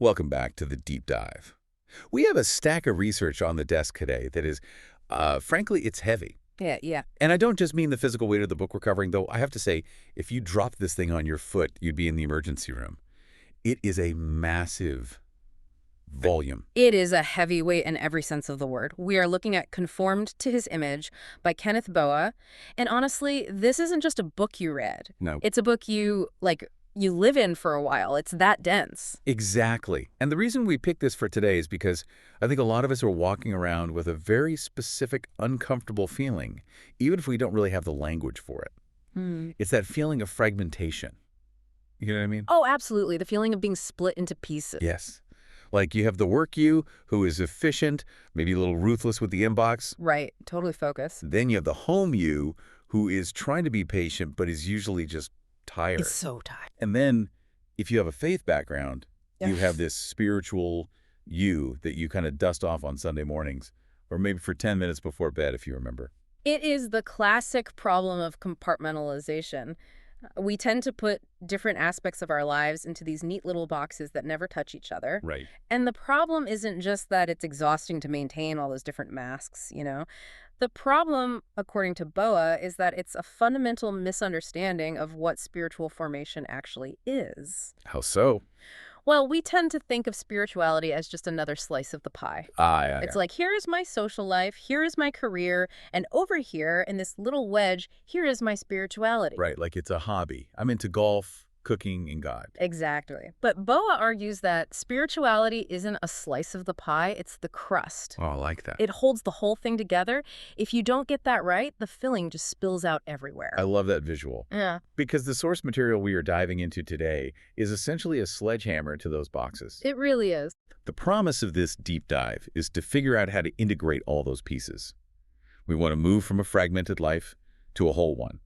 Welcome back to the Deep Dive. We have a stack of research on the desk today that is, frankly, it's heavy. Yeah. And I don't just mean the physical weight of the book we're covering, though I have to say, if you dropped this thing on your foot, you'd be in the emergency room. It is a massive volume. It is a heavyweight in every sense of the word. We are looking at Conformed to His Image by Kenneth Boa. And honestly, this isn't just a book you read. No. It's a book you live in for a while. It's that dense. Exactly. And the reason we picked this for today is because I think a lot of us are walking around with a very specific, uncomfortable feeling, even if we don't really have the language for it. It's that feeling of fragmentation. You know what I mean? Oh, absolutely. The feeling of being split into pieces. Yes. Like you have the work you, who is efficient, maybe a little ruthless with the inbox. Right. Totally focused. Then you have the home you, who is trying to be patient, but is usually just tired. It's so tired. And then if you have a faith background, you Yes. have this spiritual you that you kind of dust off on Sunday mornings, or maybe for 10 minutes before bed, if you remember. It is the classic problem of compartmentalization. We tend to put different aspects of our lives into these neat little boxes that never touch each other. Right. And the problem isn't just that it's exhausting to maintain all those different masks, you know? The problem, according to Boa, is that it's a fundamental misunderstanding of what spiritual formation actually is. How so? Well, we tend to think of spirituality as just another slice of the pie. Yeah. It's like, here is my social life, here is my career, and over here, in this little wedge, here is my spirituality. Right, like it's a hobby. I'm into golf, cooking, and God. Exactly. But Boa argues that spirituality isn't a slice of the pie, it's the crust. Oh, I like that. It holds the whole thing together. If you don't get that right, the filling just spills out everywhere. I love that visual. Yeah. Because the source material we are diving into today is essentially a sledgehammer to those boxes. It really is. The promise of this deep dive is to figure out how to integrate all those pieces. We want to move from a fragmented life to a whole one.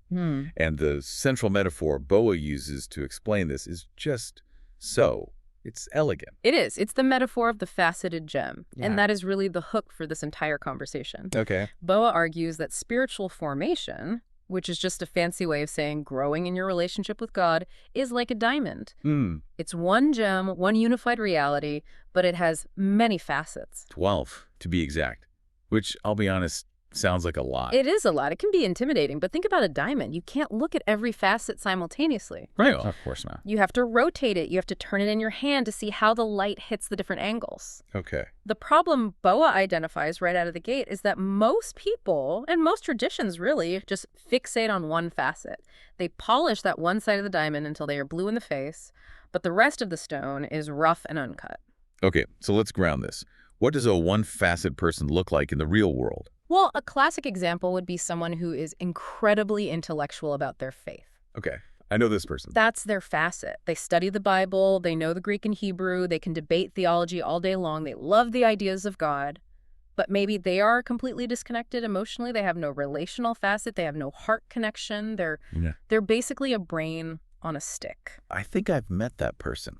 And the central metaphor Boa uses to explain this is just so. It's elegant. It is. It's the metaphor of the faceted gem. Yeah. And that is really the hook for this entire conversation. Okay. Boa argues that spiritual formation, which is just a fancy way of saying growing in your relationship with God, is like a diamond. It's one gem, one unified reality, but it has many facets. 12, to be exact. Which, I'll be honest, sounds like a lot. It is a lot. It can be intimidating, but think about a diamond. You can't look at every facet simultaneously. Right. Well, of course not. You have to rotate it. You have to turn it in your hand to see how the light hits the different angles. Okay. The problem Boa identifies right out of the gate is that most people, and most traditions really, just fixate on one facet. They polish that one side of the diamond until they are blue in the face, but the rest of the stone is rough and uncut. Okay, so let's ground this. What does a one-facet person look like in the real world? Well, a classic example would be someone who is incredibly intellectual about their faith. Okay, I know this person. That's their facet. They study the Bible, they know the Greek and Hebrew, they can debate theology all day long, they love the ideas of God, but maybe they are completely disconnected emotionally, they have no relational facet, they have no heart connection, they're basically a brain on a stick. I think I've met that person.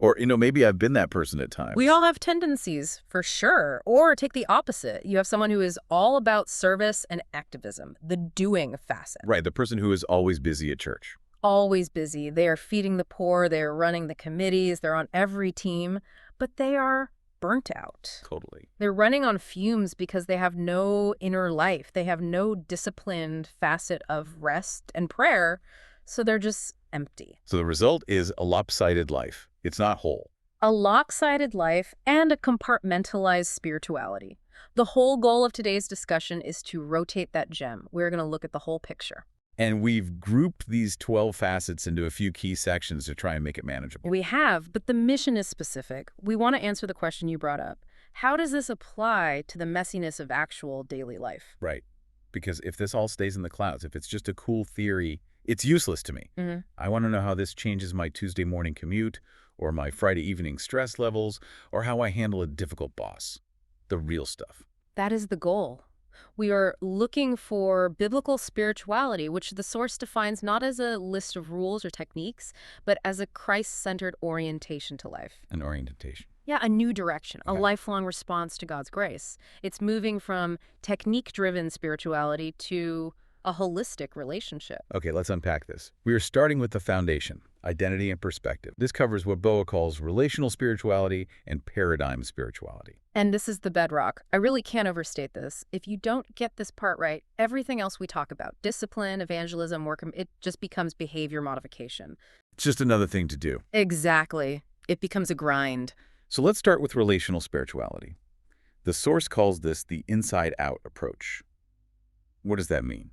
Or, maybe I've been that person at times. We all have tendencies, for sure. Or take the opposite. You have someone who is all about service and activism, the doing facet. Right, the person who is always busy at church. Always busy. They are feeding the poor, they're running the committees, they're on every team, but they are burnt out. Totally. They're running on fumes because they have no inner life. They have no disciplined facet of rest and prayer, so they're just empty. So the result is a lopsided life. It's not whole. A lopsided life and a compartmentalized spirituality. The whole goal of today's discussion is to rotate that gem. We're going to look at the whole picture. And we've grouped these 12 facets into a few key sections to try and make it manageable. We have, but the mission is specific. We want to answer the question you brought up. How does this apply to the messiness of actual daily life? Right. Because if this all stays in the clouds, if it's just a cool theory, it's useless to me. I want to know how this changes my Tuesday morning commute, or my Friday evening stress levels, or how I handle a difficult boss. The real stuff. That is the goal. We are looking for biblical spirituality, which the source defines not as a list of rules or techniques, but as a Christ-centered orientation to life. An orientation. Yeah, a new direction, a Okay. lifelong response to God's grace. It's moving from technique-driven spirituality to a holistic relationship. Okay, let's unpack this. We are starting with the foundation, Identity and perspective. This covers what Boa calls relational spirituality and paradigm spirituality. And this is the bedrock. I really can't overstate this. If you don't get this part right, everything else we talk about, discipline, evangelism, work, it just becomes behavior modification. It's just another thing to do. Exactly. It becomes a grind. So let's start with relational spirituality. The source calls this the inside-out approach. What does that mean?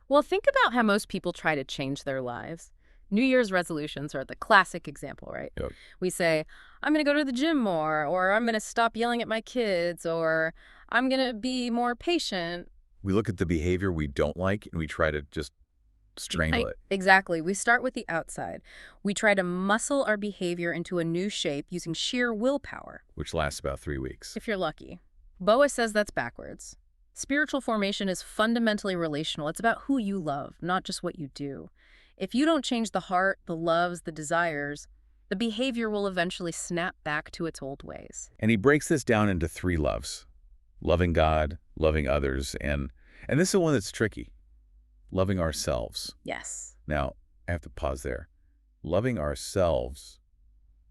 Well, think about how most people try to change their lives. New Year's resolutions are the classic example, right? Yep. We say, I'm going to go to the gym more, or I'm going to stop yelling at my kids, or I'm going to be more patient. We look at the behavior we don't like and we try to just strangle it. Exactly. We start with the outside. We try to muscle our behavior into a new shape using sheer willpower. Which lasts about 3 weeks. If you're lucky. Boa says that's backwards. Spiritual formation is fundamentally relational. It's about who you love, not just what you do. If you don't change the heart, the loves, the desires, the behavior will eventually snap back to its old ways. And he breaks this down into 3 loves. Loving God, loving others, and this is the one that's tricky. Loving ourselves. Yes. Now, I have to pause there. Loving ourselves,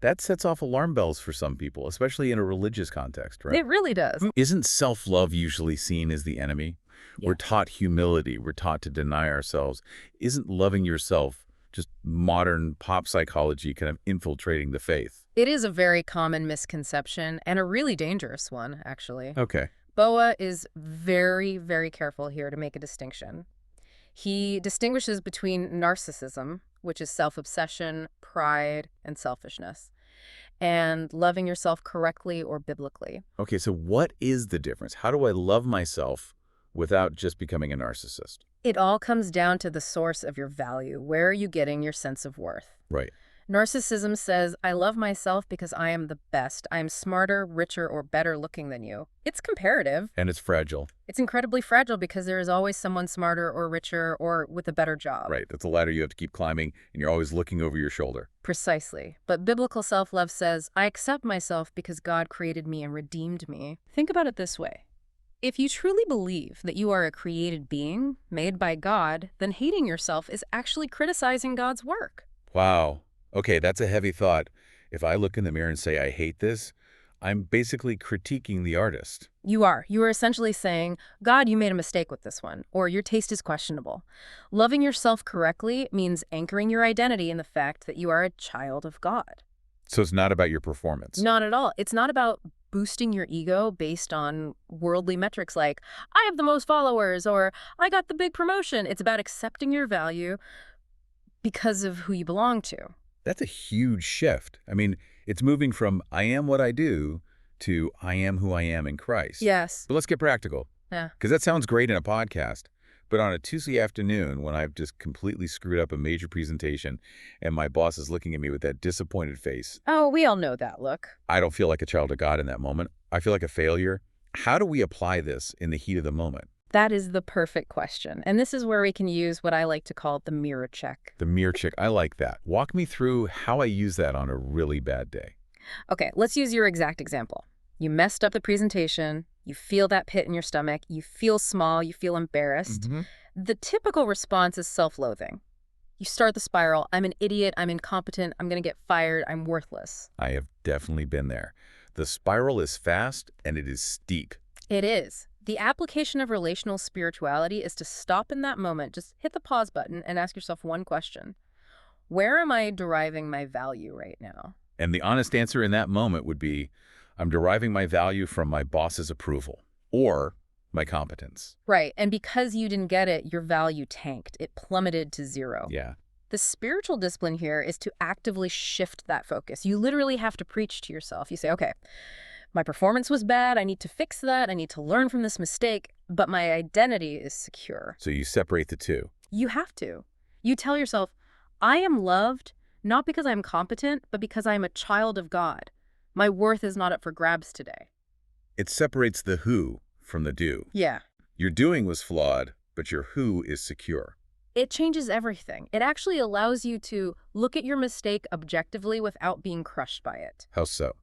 that sets off alarm bells for some people, especially in a religious context, right? It really does. Isn't self-love usually seen as the enemy? Yeah. We're taught humility. We're taught to deny ourselves. Isn't loving yourself just modern pop psychology kind of infiltrating the faith? It is a very common misconception and a really dangerous one, actually. Okay. Boa is very, very careful here to make a distinction. He distinguishes between narcissism, which is self-obsession, pride, and selfishness, and loving yourself correctly or biblically. Okay, so what is the difference? How do I love myself without just becoming a narcissist? It all comes down to the source of your value. Where are you getting your sense of worth? Right. Narcissism says, I love myself because I am the best. I am smarter, richer, or better looking than you. It's comparative. And it's fragile. It's incredibly fragile because there is always someone smarter or richer or with a better job. Right. That's a ladder you have to keep climbing, and you're always looking over your shoulder. Precisely. But biblical self-love says, I accept myself because God created me and redeemed me. Think about it this way. If you truly believe that you are a created being made by God, then hating yourself is actually criticizing God's work. Wow. Okay, that's a heavy thought. If I look in the mirror and say I hate this, I'm basically critiquing the artist. You are. You are essentially saying, God, you made a mistake with this one, or your taste is questionable. Loving yourself correctly means anchoring your identity in the fact that you are a child of God. So it's not about your performance. Not at all. It's not about boosting your ego based on worldly metrics like, I have the most followers, or I got the big promotion. It's about accepting your value because of who you belong to. That's a huge shift. I mean, it's moving from I am what I do to I am who I am in Christ. Yes. But let's get practical. Yeah. Because that sounds great in a podcast. But on a Tuesday afternoon when I've just completely screwed up a major presentation and my boss is looking at me with that disappointed face. Oh, we all know that look. I don't feel like a child of God in that moment. I feel like a failure. How do we apply this in the heat of the moment? That is the perfect question. And this is where we can use what I like to call the mirror check. The mirror check. I like that. Walk me through how I use that on a really bad day. Okay, let's use your exact example. You messed up the presentation. You feel that pit in your stomach. You feel small. You feel embarrassed. The typical response is self-loathing. You start the spiral. I'm an idiot. I'm incompetent. I'm going to get fired. I'm worthless. I have definitely been there. The spiral is fast and it is steep. It is. The application of relational spirituality is to stop in that moment, just hit the pause button and ask yourself one question. Where am I deriving my value right now? And the honest answer in that moment would be, I'm deriving my value from my boss's approval or my competence. Right. And because you didn't get it, your value tanked. It plummeted to 0. Yeah. The spiritual discipline here is to actively shift that focus. You literally have to preach to yourself. You say, okay, my performance was bad. I need to fix that. I need to learn from this mistake. But my identity is secure. So you separate the two. You have to. You tell yourself, I am loved not because I'm competent, but because I'm a child of God. My worth is not up for grabs today. It separates the who from the do. Yeah. Your doing was flawed, but your who is secure. It changes everything. It actually allows you to look at your mistake objectively without being crushed by it. How so?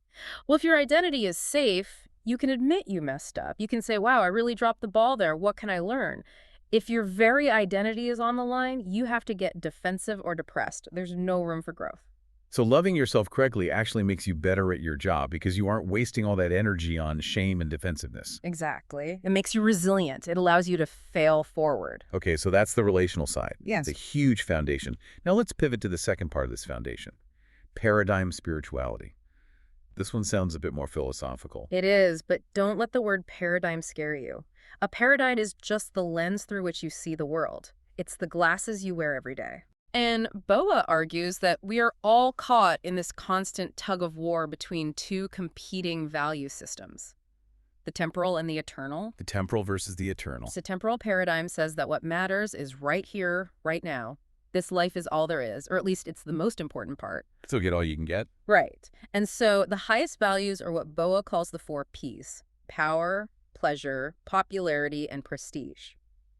Well, if your identity is safe, you can admit you messed up. You can say, wow, I really dropped the ball there. What can I learn? If your very identity is on the line, you have to get defensive or depressed. There's no room for growth. So loving yourself correctly actually makes you better at your job because you aren't wasting all that energy on shame and defensiveness. Exactly. It makes you resilient. It allows you to fail forward. Okay, so that's the relational side. Yes. It's a huge foundation. Now let's pivot to the second part of this foundation, paradigm spirituality. This one sounds a bit more philosophical. It is, but don't let the word paradigm scare you. A paradigm is just the lens through which you see the world. It's the glasses you wear every day. And Boa argues that we are all caught in this constant tug of war between two competing value systems, the temporal and the eternal. The temporal versus the eternal. The temporal paradigm says that what matters is right here, right now. This life is all there is, or at least it's the most important part. So get all you can get? Right. And so the highest values are what Boa calls the 4 Ps: power, pleasure, popularity, and prestige.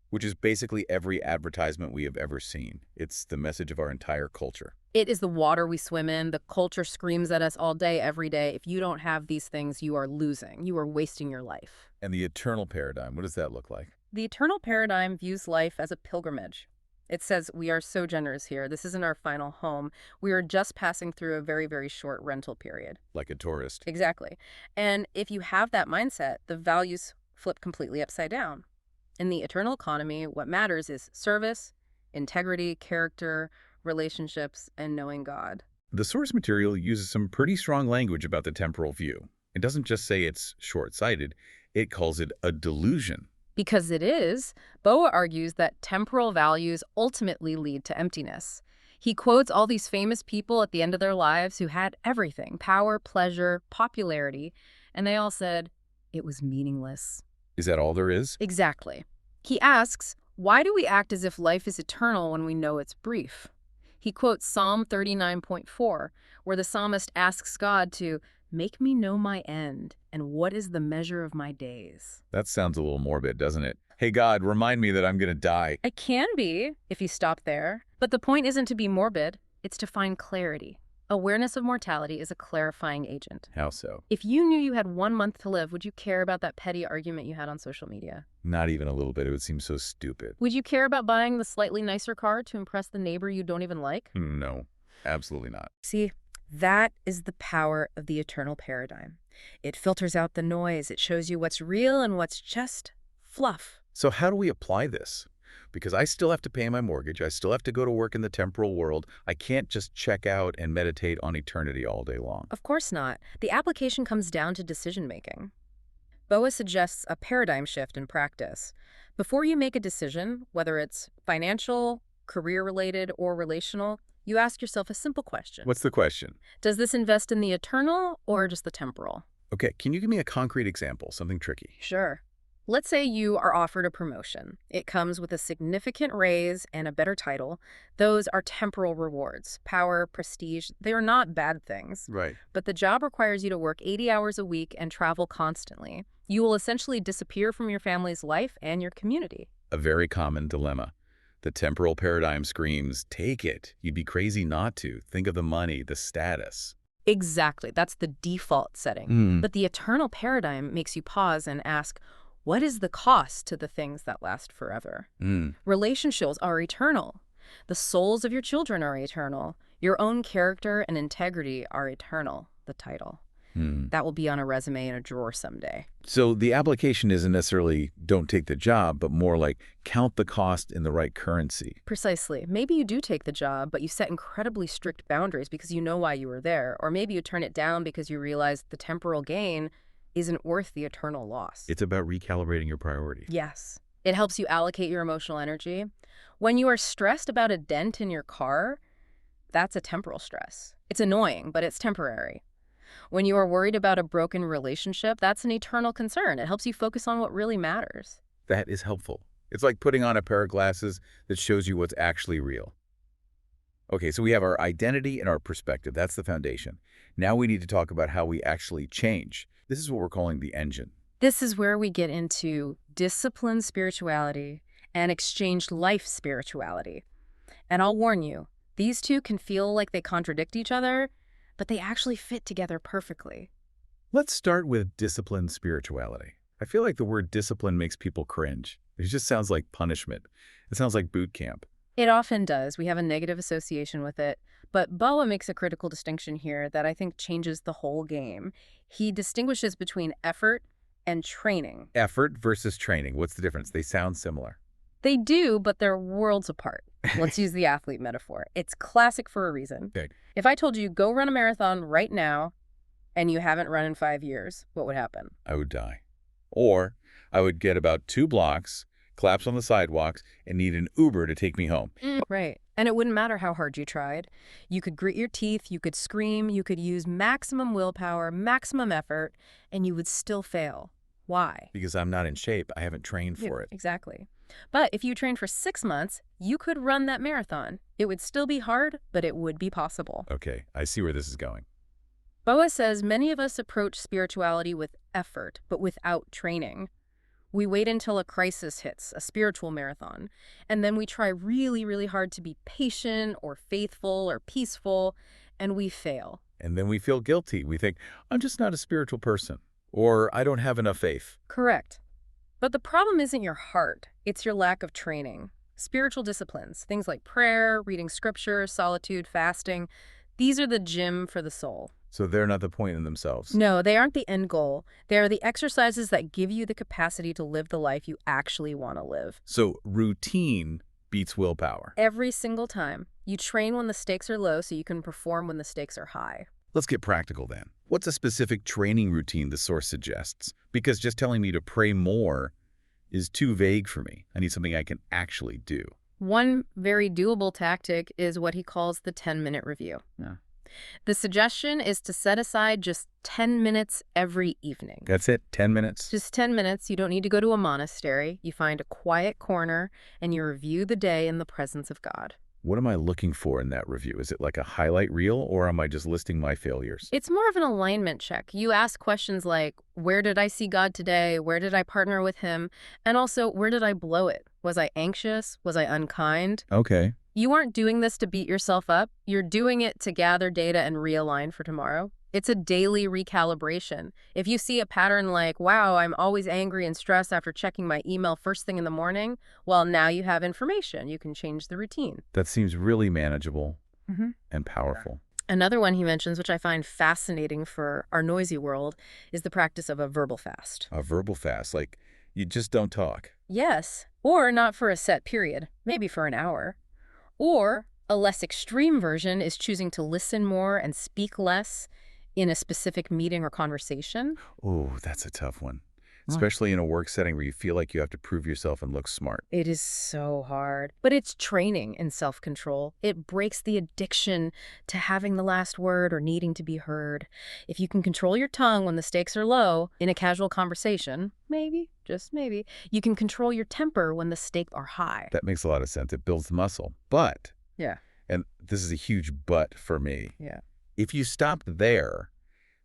Which is basically every advertisement we have ever seen. It's the message of our entire culture. It is the water we swim in. The culture screams at us all day, every day. If you don't have these things, you are losing. You are wasting your life. And the eternal paradigm, what does that look like? The eternal paradigm views life as a pilgrimage. It says, we are so generous here. This isn't our final home. We are just passing through a very, very short rental period. Like a tourist. Exactly. And if you have that mindset, the values flip completely upside down. In the eternal economy, what matters is service, integrity, character, relationships, and knowing God. The source material uses some pretty strong language about the temporal view. It doesn't just say it's short-sighted, it calls it a delusion. Because it is, Boa argues that temporal values ultimately lead to emptiness. He quotes all these famous people at the end of their lives who had everything: power, pleasure, popularity, and they all said, it was meaningless. Is that all there is? Exactly. He asks, why do we act as if life is eternal when we know it's brief? He quotes Psalm 39.4, where the psalmist asks God to make me know my end and what is the measure of my days. That sounds a little morbid, doesn't it? Hey God, remind me that I'm going to die. It can be, if you stop there. But the point isn't to be morbid, it's to find clarity. Awareness of mortality is a clarifying agent. How so? If you knew you had 1 month to live, would you care about that petty argument you had on social media? Not even a little bit. It would seem so stupid. Would you care about buying the slightly nicer car to impress the neighbor you don't even like? No, absolutely not. See, that is the power of the eternal paradigm. It filters out the noise. It shows you what's real and what's just fluff. So how do we apply this? Because I still have to pay my mortgage. I still have to go to work in the temporal world. I can't just check out and meditate on eternity all day long. Of course not. The application comes down to decision-making. Boa suggests a paradigm shift in practice. Before you make a decision, whether it's financial, career-related, or relational, you ask yourself a simple question. What's the question? Does this invest in the eternal or just the temporal? Okay, can you give me a concrete example, something tricky? Sure. Let's say you are offered a promotion. It comes with a significant raise and a better title. Those are temporal rewards. Power, prestige, they are not bad things. Right. But the job requires you to work 80 hours a week and travel constantly. You will essentially disappear from your family's life and your community. A very common dilemma. The temporal paradigm screams, take it. You'd be crazy not to. Think of the money, the status. Exactly. That's the default setting. But the eternal paradigm makes you pause and ask, what is the cost to the things that last forever? Relationships are eternal. The souls of your children are eternal. Your own character and integrity are eternal, the title. That will be on a resume in a drawer someday. So the application isn't necessarily don't take the job, but more like count the cost in the right currency. Precisely. Maybe you do take the job, but you set incredibly strict boundaries because you know why you were there. Or maybe you turn it down because you realize the temporal gain isn't worth the eternal loss. It's about recalibrating your priorities. Yes. It helps you allocate your emotional energy. When you are stressed about a dent in your car, that's a temporal stress. It's annoying, but it's temporary. When you are worried about a broken relationship, that's an eternal concern. It helps you focus on what really matters. That is helpful. It's like putting on a pair of glasses that shows you what's actually real. Okay, so we have our identity and our perspective. That's the foundation. Now we need to talk about how we actually change. This is what we're calling the engine. This is where we get into disciplined spirituality and exchanged life spirituality. And I'll warn you, these two can feel like they contradict each other, but they actually fit together perfectly. Let's start with disciplined spirituality. I feel like the word discipline makes people cringe. It just sounds like punishment. It sounds like boot camp. It often does. We have a negative association with it. But Boa makes a critical distinction here that I think changes the whole game. He distinguishes between effort and training. Effort versus training. What's the difference? They sound similar. They do, but they're worlds apart. Let's use the athlete metaphor. It's classic for a reason. Okay. If I told you, go run a marathon right now, and you haven't run in 5 years, what would happen? I would die. Or I would get about 2 blocks, collapse on the sidewalks, and need an Uber to take me home. Right. And it wouldn't matter how hard you tried. You could grit your teeth, you could scream, you could use maximum willpower, maximum effort, and you would still fail. Why? Because I'm not in shape. I haven't trained for it. Exactly. But if you trained for 6 months, you could run that marathon. It would still be hard, but it would be possible. Okay, I see where this is going. Boa says many of us approach spirituality with effort, but without training. We wait until a crisis hits, a spiritual marathon, and then we try really, really hard to be patient or faithful or peaceful, and we fail. And then we feel guilty. We think, I'm just not a spiritual person, or I don't have enough faith. Correct. But the problem isn't your heart, it's your lack of training. Spiritual disciplines, things like prayer, reading scripture, solitude, fasting, these are the gym for the soul. So they're not the point in themselves. No, they aren't the end goal. They are the exercises that give you the capacity to live the life you actually want to live. So routine beats willpower. Every single time. You train when the stakes are low so you can perform when the stakes are high. Let's get practical then. What's a specific training routine the source suggests? Because just telling me to pray more is too vague for me. I need something I can actually do. One very doable tactic is what he calls the 10-minute review. Yeah. The suggestion is to set aside just 10 minutes every evening. That's it? 10 minutes? Just 10 minutes. You don't need to go to a monastery. You find a quiet corner and you review the day in the presence of God. What am I looking for in that review? Is it like a highlight reel, or am I just listing my failures? It's more of an alignment check. You ask questions like, where did I see God today? Where did I partner with him? And also, where did I blow it? Was I anxious? Was I unkind? Okay. You aren't doing this to beat yourself up. You're doing it to gather data and realign for tomorrow. It's a daily recalibration. If you see a pattern like, wow, I'm always angry and stressed after checking my email first thing in the morning, well, now you have information. You can change the routine. That seems really manageable and powerful. Another one he mentions, which I find fascinating for our noisy world, is the practice of a verbal fast. A verbal fast, like you just don't talk. Yes, or not for a set period, maybe for an hour. Or a less extreme version is choosing to listen more and speak less in a specific meeting or conversation. Oh, that's a tough one. Especially in a work setting where you feel like you have to prove yourself and look smart. It is so hard. But it's training in self-control. It breaks the addiction to having the last word or needing to be heard. If you can control your tongue when the stakes are low in a casual conversation, maybe, just maybe, you can control your temper when the stakes are high. That makes a lot of sense. It builds the muscle. But, Yeah. and this is a huge but for me, Yeah. if you stop there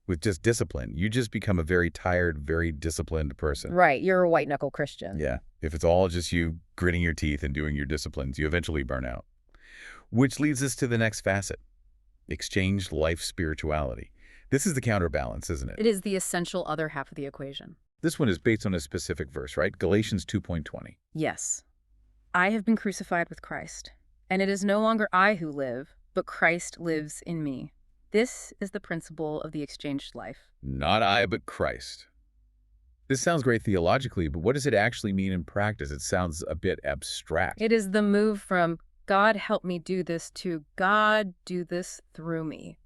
with just discipline, you just become a very tired, very disciplined person. Right. You're a white-knuckle Christian. Yeah. If it's all just you gritting your teeth and doing your disciplines, you eventually burn out. Which leads us to the next facet, exchanged life spirituality. This is the counterbalance, isn't it? It is the essential other half of the equation. This one is based on a specific verse, right? Galatians 2:20. Yes. I have been crucified with Christ, and it is no longer I who live, but Christ lives in me. This is the principle of the exchanged life. Not I, but Christ. This sounds great theologically, but what does it actually mean in practice? It sounds a bit abstract. It is the move from God help me do this to God do this through me.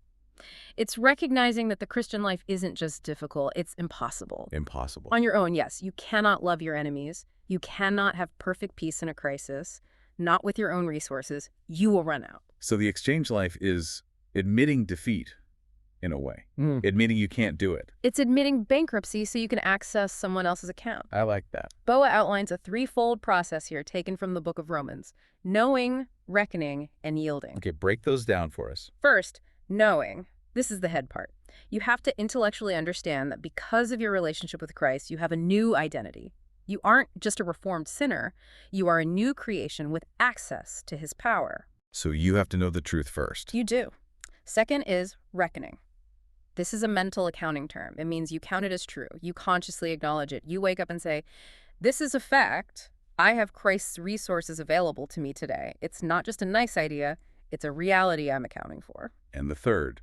It's recognizing that the Christian life isn't just difficult, it's impossible. Impossible. On your own, yes, you cannot love your enemies. You cannot have perfect peace in a crisis. Not with your own resources. You will run out. So the exchange life is admitting defeat, in a way. Admitting you can't do it. It's admitting bankruptcy so you can access someone else's account. I like that. Boa outlines a threefold process here taken from the book of Romans: knowing, reckoning, and yielding. Okay, break those down for us. First, knowing. This is the head part. You have to intellectually understand that because of your relationship with Christ, you have a new identity. You aren't just a reformed sinner. You are a new creation with access to his power. So you have to know the truth first. You do. Second is reckoning. This is a mental accounting term. It means you count it as true. You consciously acknowledge it. You wake up and say, this is a fact. I have Christ's resources available to me today. It's not just a nice idea. It's a reality I'm accounting for. And the third,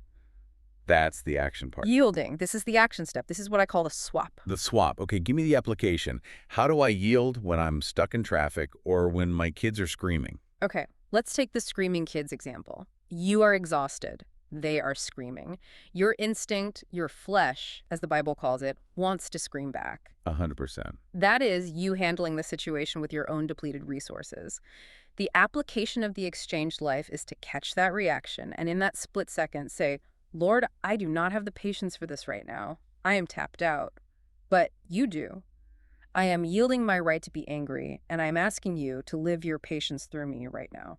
that's the action part. Yielding. This is the action step. This is what I call the swap. The swap. Okay, give me the application. How do I yield when I'm stuck in traffic or when my kids are screaming? Okay, let's take the screaming kids example. You are exhausted. They are screaming. Your instinct, your flesh, as the Bible calls it, wants to scream back. 100%. That is you handling the situation with your own depleted resources. The application of the exchanged life is to catch that reaction and in that split second say, Lord, I do not have the patience for this right now. I am tapped out. But you do. I am yielding my right to be angry, and I am asking you to live your patience through me right now.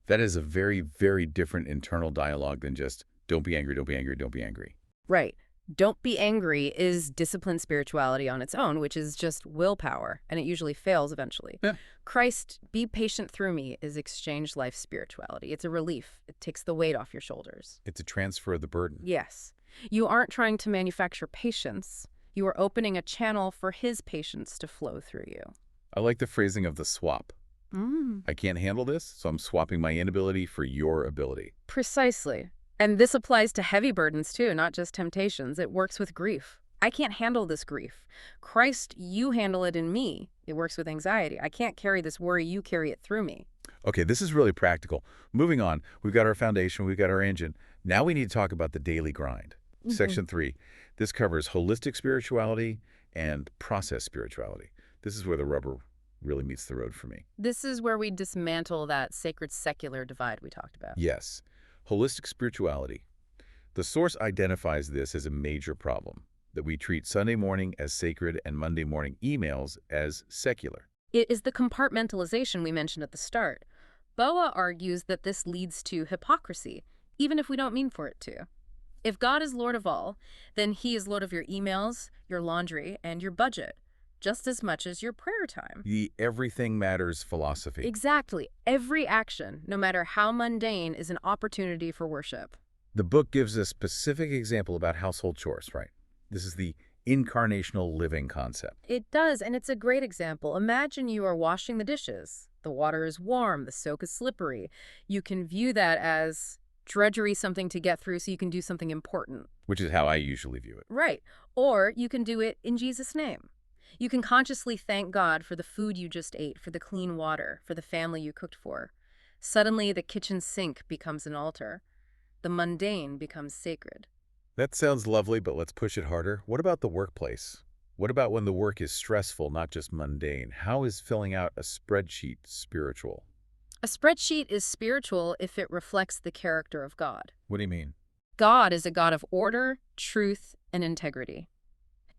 That is a very, very different internal dialogue than just, don't be angry, don't be angry, don't be angry. Right. Don't be angry is disciplined spirituality on its own, which is just willpower, and it usually fails eventually. Yeah. Christ, be patient through me is exchanged life spirituality. It's a relief. It takes the weight off your shoulders. It's a transfer of the burden. Yes. You aren't trying to manufacture patience. You are opening a channel for his patience to flow through you. I like the phrasing of the swap. I can't handle this, so I'm swapping my inability for your ability. Precisely. And this applies to heavy burdens too, not just temptations. It works with grief. I can't handle this grief. Christ, you handle it in me. It works with anxiety. I can't carry this worry. You carry it through me. Okay, this is really practical. Moving on, we've got our foundation, we've got our engine. Now we need to talk about the daily grind. Section 3. This covers holistic spirituality and process spirituality. This is where the rubber really meets the road for me. This is where we dismantle that sacred-secular divide we talked about. Yes. Holistic spirituality. The source identifies this as a major problem, that we treat Sunday morning as sacred and Monday morning emails as secular. It is the compartmentalization we mentioned at the start. Boa argues that this leads to hypocrisy, even if we don't mean for it to. If God is Lord of all, then he is Lord of your emails, your laundry, and your budget, just as much as your prayer time. The everything matters philosophy. Exactly. Every action, no matter how mundane, is an opportunity for worship. The book gives a specific example about household chores, right? This is the incarnational living concept. It does, and it's a great example. Imagine you are washing the dishes. The water is warm, the soak is slippery. You can view that as drudgery, something to get through so you can do something important. Which is how I usually view it. Right. Or you can do it in Jesus' name. You can consciously thank God for the food you just ate, for the clean water, for the family you cooked for. Suddenly, the kitchen sink becomes an altar. The mundane becomes sacred. That sounds lovely, but let's push it harder. What about the workplace? What about when the work is stressful, not just mundane? How is filling out a spreadsheet spiritual? A spreadsheet is spiritual if it reflects the character of God. What do you mean? God is a God of order, truth, and integrity.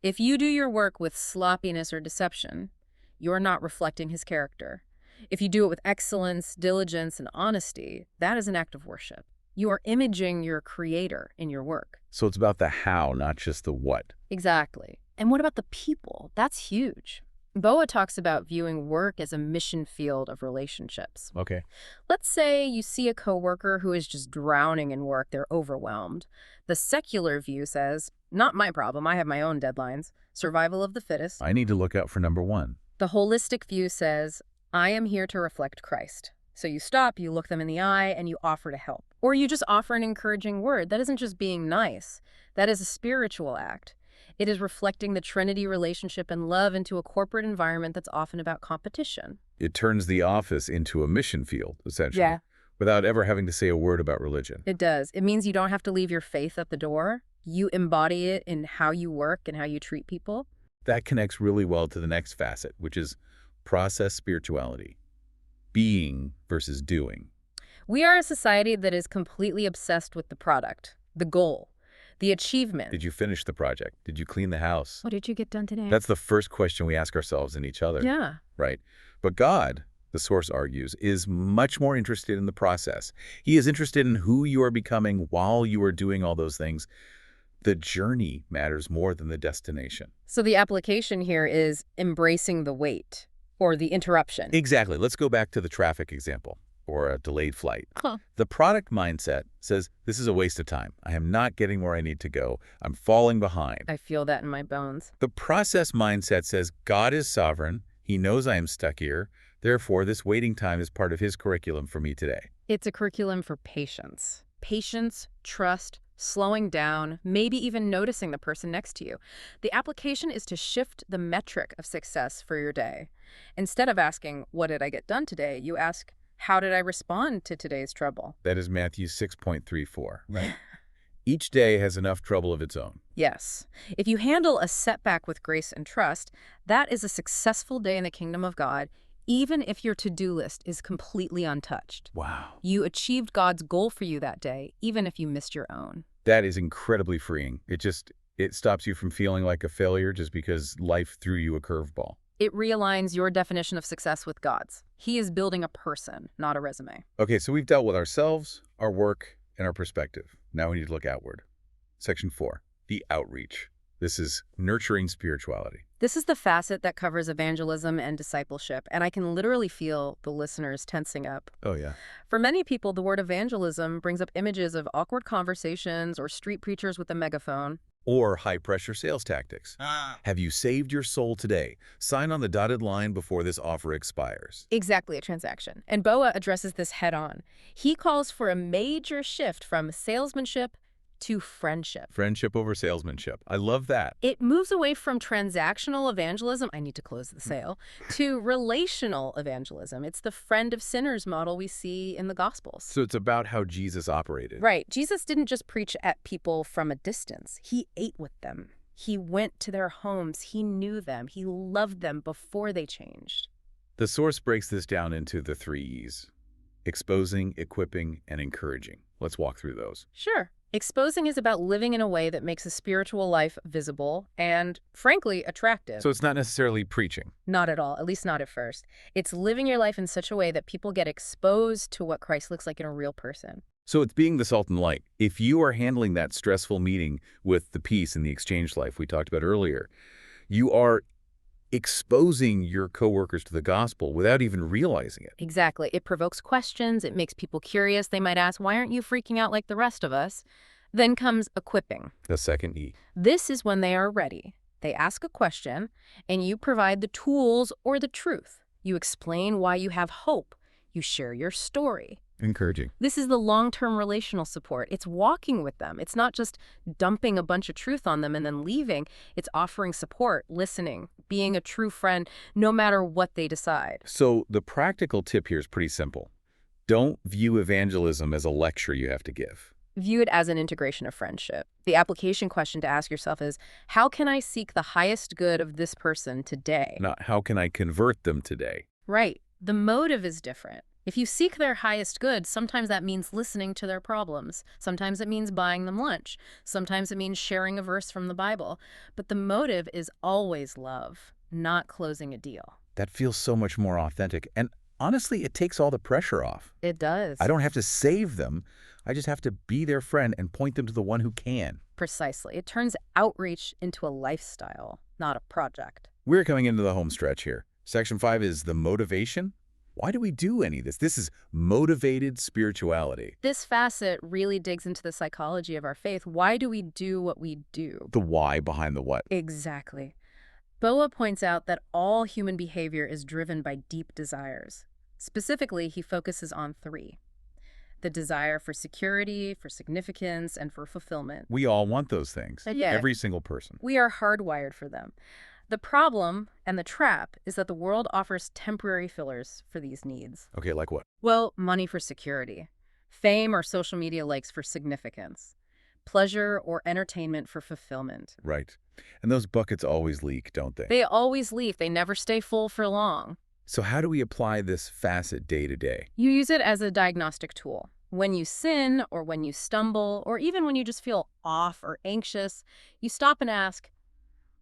If you do your work with sloppiness or deception, you're not reflecting his character. If you do it with excellence, diligence, and honesty, that is an act of worship. You are imaging your creator in your work. So it's about the how, not just the what. Exactly. And what about the people? That's huge. Boa talks about viewing work as a mission field of relationships. Okay. Let's say you see a coworker who is just drowning in work. They're overwhelmed. The secular view says, not my problem. I have my own deadlines. Survival of the fittest. I need to look out for number one. The holistic view says, I am here to reflect Christ. So you stop, you look them in the eye, and you offer to help. Or you just offer an encouraging word. That isn't just being nice. That is a spiritual act. It is reflecting the Trinity relationship and love into a corporate environment that's often about competition. It turns the office into a mission field, essentially, without ever having to say a word about religion. It does. It means you don't have to leave your faith at the door. You embody it in how you work and how you treat people. That connects really well to the next facet, which is process spirituality. Being versus doing. We are a society that is completely obsessed with the product, the goal, the achievement. Did you finish the project? Did you clean the house? What did you get done today? That's the first question we ask ourselves and each other. Yeah. Right. But God, the source argues, is much more interested in the process. He is interested in who you are becoming while you are doing all those things. The journey matters more than the destination. So the application here is embracing the wait or the interruption. Exactly. Let's go back to the traffic example. or a delayed flight. Huh. The product mindset says, this is a waste of time. I am not getting where I need to go. I'm falling behind. I feel that in my bones. The process mindset says, God is sovereign. He knows I am stuck here. Therefore, this waiting time is part of his curriculum for me today. It's a curriculum for patience. Patience, trust, slowing down, maybe even noticing the person next to you. The application is to shift the metric of success for your day. Instead of asking, what did I get done today? You ask, how did I respond to today's trouble? That is Matthew 6.34. Right. Each day has enough trouble of its own. Yes. If you handle a setback with grace and trust, that is a successful day in the kingdom of God, even if your to-do list is completely untouched. Wow. You achieved God's goal for you that day, even if you missed your own. That is incredibly freeing. It stops you from feeling like a failure just because life threw you a curveball. It realigns your definition of success with God's. He is building a person, not a resume. Okay, so we've dealt with ourselves, our work, and our perspective. Now we need to look outward. Section 4, the outreach. This is nurturing spirituality. This is the facet that covers evangelism and discipleship, and I can literally feel the listeners tensing up. Oh, yeah. For many people, the word evangelism brings up images of awkward conversations or street preachers with a megaphone. Or high-pressure sales tactics. Have you saved your soul today? Sign on the dotted line before this offer expires. Exactly, a transaction. And Boa addresses this head-on. He calls for a major shift from salesmanship to friendship. Friendship over salesmanship. I love that. It moves away from transactional evangelism, I need to close the sale, to relational evangelism. It's the friend of sinners model we see in the Gospels. So it's about how Jesus operated. Right. Jesus didn't just preach at people from a distance. He ate with them. He went to their homes. He knew them. He loved them before they changed. The source breaks this down into the 3 E's: exposing, equipping, and encouraging. Let's walk through those. Sure. Exposing is about living in a way that makes a spiritual life visible and, frankly, attractive. So it's not necessarily preaching. Not at all, at least not at first. It's living your life in such a way that people get exposed to what Christ looks like in a real person. So it's being the salt and light. If you are handling that stressful meeting with the peace and the exchange life we talked about earlier, you are exposing your coworkers to the gospel without even realizing it. Exactly. It provokes questions. It makes people curious. They might ask, why aren't you freaking out like the rest of us? Then comes equipping. The second E. This is when they are ready. They ask a question, and you provide the tools or the truth. You explain why you have hope. You share your story. Encouraging. This is the long-term relational support. It's walking with them. It's not just dumping a bunch of truth on them and then leaving. It's offering support, listening, being a true friend, no matter what they decide. So the practical tip here is pretty simple. Don't view evangelism as a lecture you have to give. View it as an integration of friendship. The application question to ask yourself is, how can I seek the highest good of this person today? Not how can I convert them today? Right. The motive is different. If you seek their highest good, sometimes that means listening to their problems. Sometimes it means buying them lunch. Sometimes it means sharing a verse from the Bible. But the motive is always love, not closing a deal. That feels so much more authentic. And honestly, it takes all the pressure off. It does. I don't have to save them. I just have to be their friend and point them to the one who can. Precisely. It turns outreach into a lifestyle, not a project. We're coming into the home stretch here. Section 5 is the motivation. Why do we do any of this? This is motivated spirituality. This facet really digs into the psychology of our faith. Why do we do what we do? The why behind the what. Exactly. Boa points out that all human behavior is driven by deep desires. Specifically, he focuses on 3. The desire for security, for significance, and for fulfillment. We all want those things. Yeah. Every single person. We are hardwired for them. The problem and the trap is that the world offers temporary fillers for these needs. Okay, like what? Well, money for security, fame or social media likes for significance, pleasure or entertainment for fulfillment. Right. And those buckets always leak, don't they? They always leak. They never stay full for long. So how do we apply this facet day to day? You use it as a diagnostic tool. When you sin or when you stumble or even when you just feel off or anxious, you stop and ask,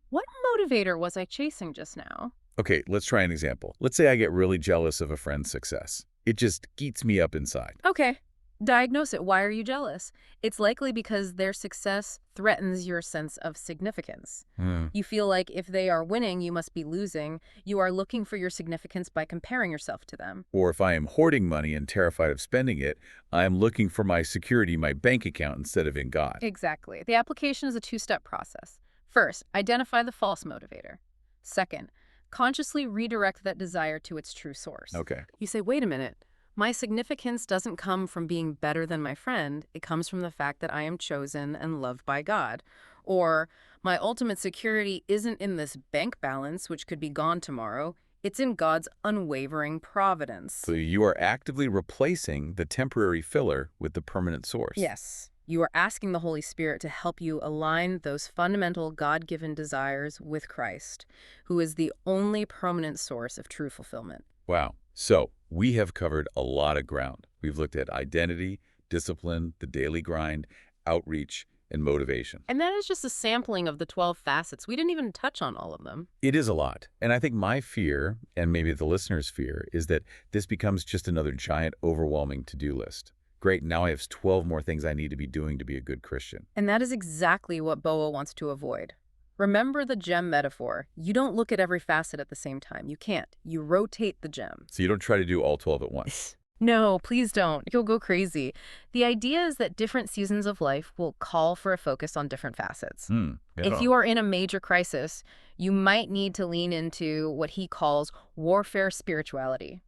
what motivator was I chasing just now? Okay, let's try an example. Let's say I get really jealous of a friend's success. It just eats me up inside. Okay. Diagnose it. Why are you jealous? It's likely because their success threatens your sense of significance. Hmm. You feel like if they are winning, you must be losing. You are looking for your significance by comparing yourself to them. Or if I am hoarding money and terrified of spending it, I am looking for my security in my bank account instead of in God. Exactly. The application is a two-step process. First, identify the false motivator. Second, consciously redirect that desire to its true source. Okay. You say, wait a minute. My significance doesn't come from being better than my friend. It comes from the fact that I am chosen and loved by God. Or, my ultimate security isn't in this bank balance, which could be gone tomorrow. It's in God's unwavering providence. So you are actively replacing the temporary filler with the permanent source. Yes. You are asking the Holy Spirit to help you align those fundamental God-given desires with Christ, who is the only permanent source of true fulfillment. Wow. So we have covered a lot of ground. We've looked at identity, discipline, the daily grind, outreach, and motivation. And that is just a sampling of the 12 facets. We didn't even touch on all of them. It is a lot. And I think my fear, and maybe the listener's fear, is that this becomes just another giant, overwhelming to-do list. Great, now I have 12 more things I need to be doing to be a good Christian. And that is exactly what Boa wants to avoid. Remember the gem metaphor. You don't look at every facet at the same time. You can't. You rotate the gem. So you don't try to do all 12 at once. No, please don't. You'll go crazy. The idea is that different seasons of life will call for a focus on different facets. If you are in a major crisis, you might need to lean into what he calls warfare spirituality.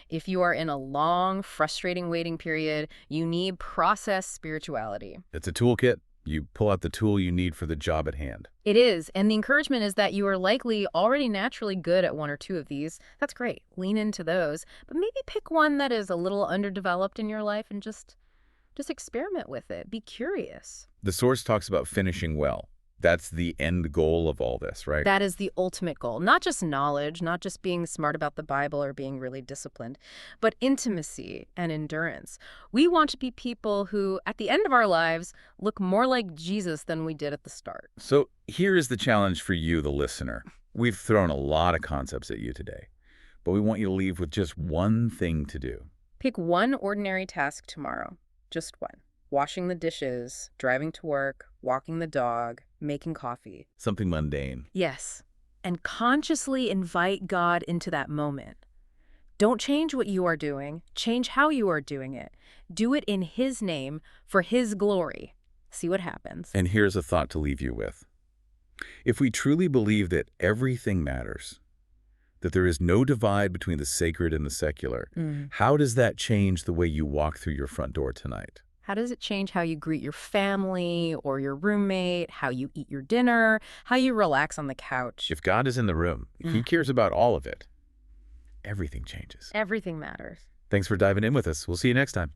If you are in a long, frustrating waiting period, you need process spirituality. It's a toolkit. You pull out the tool you need for the job at hand. It is, and the encouragement is that you are likely already naturally good at one or two of these. That's great. Lean into those, but maybe pick one that is a little underdeveloped in your life and just experiment with it. Be curious. The source talks about finishing well. That's the end goal of all this, right? That is the ultimate goal. Not just knowledge, not just being smart about the Bible or being really disciplined, but intimacy and endurance. We want to be people who, at the end of our lives, look more like Jesus than we did at the start. So here is the challenge for you, the listener. We've thrown a lot of concepts at you today, but we want you to leave with just one thing to do. Pick one ordinary task tomorrow. Just one. Washing the dishes, driving to work, walking the dog, making coffee. Something mundane. Yes. And consciously invite God into that moment. Don't change what you are doing. Change how you are doing it. Do it in His name for His glory. See what happens. And here's a thought to leave you with. If we truly believe that everything matters, that there is no divide between the sacred and the secular, how does that change the way you walk through your front door tonight? How does it change how you greet your family or your roommate, how you eat your dinner, how you relax on the couch? If God is in the room, He cares about all of it. Everything changes. Everything matters. Thanks for diving in with us. We'll see you next time.